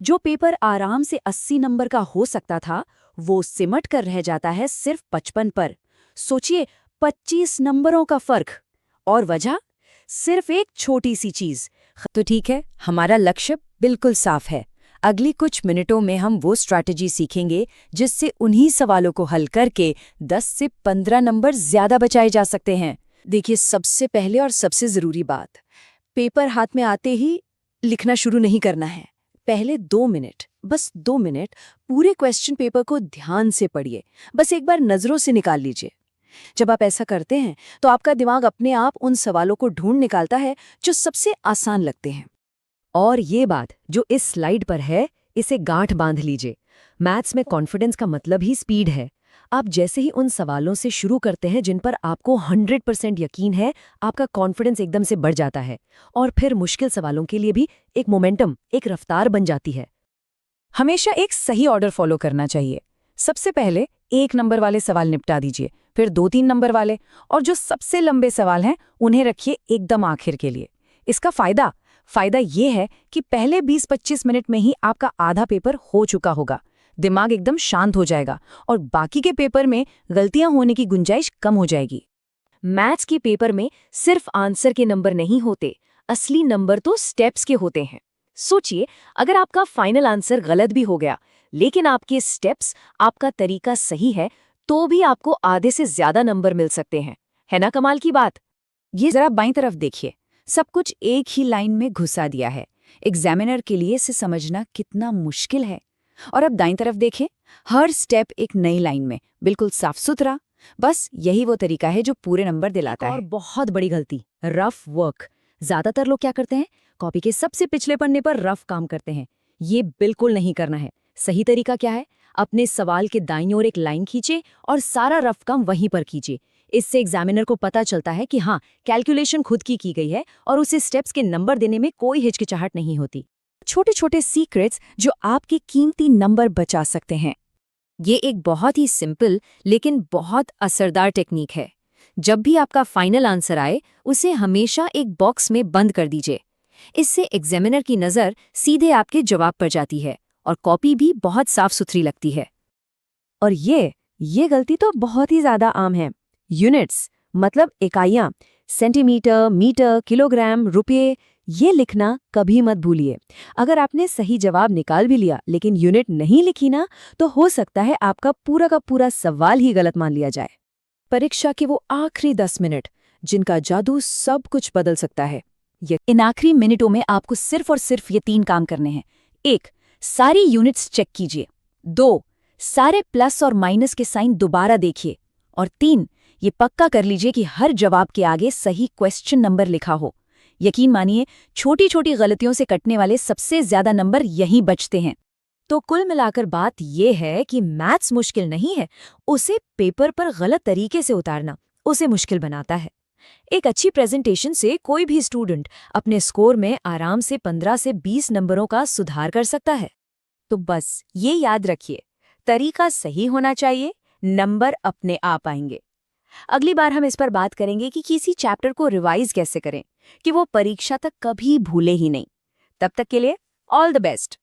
जो पेपर आराम से 80 नंबर का हो सकता था, वो सिमट कर रह जाता है सिर्फ 55 पर। सोचिए, 25 नंबरों का फर्क। और वजह? सिर्फ एक छोटी सी चीज। तो ठीक है, हमारा लक्ष्य बिल्कुल साफ है। अगली कुछ मिनटों में हम वो स्ट्रैटेजी सीखेंगे जिससे उन्हीं सवालों को हल करके 10 से 15 नंबर ज्यादा बचाए जा सकते हैं। देखिए, सबसे पहले और सबसे जरूरी बात, पेपर हाथ में आते ही लिखना शुरू नहीं करना है। पहले 2 मिनट, बस 2 मिनट पूरे क्वेश्चन पेपर को ध्यान से पढ़िए। बस एक बार नजरों से निकाल लीजिए। जब आप ऐसा करते हैं तो आपका दिमाग अपने आप उन सवालों को ढूंढ निकालता है जो सबसे आसान लगते हैं। और ये बात जो इस स्लाइड पर है, इसे गांठ बांध लीजिए। मैथ्स में कॉन्फिडेंस का मतलब ही स्पीड है। आप जैसे ही उन सवालों से शुरू करते हैं जिन पर आपको 100% यकीन है, आपका कॉन्फिडेंस एकदम से बढ़ जाता है। और फिर मुश्किल सवालों के लिए भी एक मोमेंटम, एक रफ्तार बन जाती है। हमेशा एक सही ऑर्डर फॉलो करना चाहिए। सबसे पहले 1 नंबर वाले सवाल निपटा दीजिए, फिर 2-3 नंबर वाले, और जो सबसे लंबे सवाल हैं उन्हें रखिए एकदम आखिर के लिए। इसका फायदा ये है कि पहले 20-25 मिनट में ही आपका आधा पेपर हो चुका होगा। दिमाग एकदम शांत हो जाएगा और बाकी के पेपर में गलतियां होने की गुंजाइश कम हो जाएगी। मैथ्स के पेपर में सिर्फ आंसर के नंबर नहीं होते, असली नंबर तो स्टेप्स के होते हैं। सोचिए, अगर आपका फाइनल आंसर गलत भी हो गया, लेकिन आपके स्टेप्स, आपका तरीका सही है, तो भी आपको आधे से ज्यादा नंबर मिल सकते हैं। है ना कमाल की बात? ये जरा बाईं तरफ देखिए, सब कुछ एक ही लाइन में घुसा दिया है। एग्जामिनर के लिए इसे समझना कितना मुश्किल है। और अब दाईं तरफ देखें, हर स्टेप एक नई लाइन में, बिल्कुल साफ सुथरा। बस यही वो तरीका है जो पूरे नंबर दिलाता है। और बहुत बड़ी गलती, रफ वर्क। ज्यादातर लोग क्या करते हैं? कॉपी के सबसे पिछले पन्ने पर रफ काम करते हैं। ये बिल्कुल नहीं करना है। सही तरीका क्या है? अपने सवाल के दाईं ओर एक लाइन खींचे और सारा रफ काम वहीं पर कीजिए। इससे एग्जामिनर को पता चलता है कि हाँ, कैलकुलेशन खुद की गई है और उसे स्टेप्स के नंबर देने में कोई हिचकिचाहट नहीं होती। छोटे छोटे सीक्रेट्स जो आपके कीमती नंबर बचा सकते हैं। ये एक बहुत ही सिंपल लेकिन बहुत असरदार टेक्निक है। जब भी आपका फाइनल आंसर आए, उसे हमेशा एक बॉक्स में बंद कर दीजिए। इससे एग्जामिनर की नज़र सीधे आपके जवाब पर जाती है और कॉपी भी बहुत साफ सुथरी लगती है। और ये गलती तो बहुत ही ज्यादा आम है। यूनिट्स मतलब इकाइयां, सेंटीमीटर, मीटर, किलोग्राम, रुपये, ये लिखना कभी मत भूलिए। अगर आपने सही जवाब निकाल भी लिया लेकिन यूनिट नहीं लिखी ना, तो हो सकता है आपका पूरा का पूरा सवाल ही गलत मान लिया जाए। परीक्षा के वो आखिरी 10 मिनट, जिनका जादू सब कुछ बदल सकता है। इन आखिरी मिनटों में आपको सिर्फ और सिर्फ ये 3 काम करने हैं। 1. सारी यूनिट्स चेक कीजिए। 2. सारे प्लस और माइनस के साइन दोबारा देखिए। और 3. ये पक्का कर लीजिए कि हर जवाब के आगे सही क्वेश्चन नंबर लिखा हो। यकीन मानिए, छोटी छोटी गलतियों से कटने वाले सबसे ज्यादा नंबर यहीं बचते हैं। तो कुल मिलाकर बात यह है कि मैथ्स मुश्किल नहीं है, उसे पेपर पर गलत तरीके से उतारना उसे मुश्किल बनाता है। एक अच्छी प्रेजेंटेशन से कोई भी स्टूडेंट अपने स्कोर में आराम से 15 से 20 नंबरों का सुधार कर सकता है। तो बस ये याद रखिए, तरीका सही होना चाहिए, नंबर अपने आप आएंगे। अगली बार हम इस पर बात करेंगे कि किसी चैप्टर को रिवाइज कैसे करें कि वो परीक्षा तक कभी भूले ही नहीं। तब तक के लिए ऑल द बेस्ट।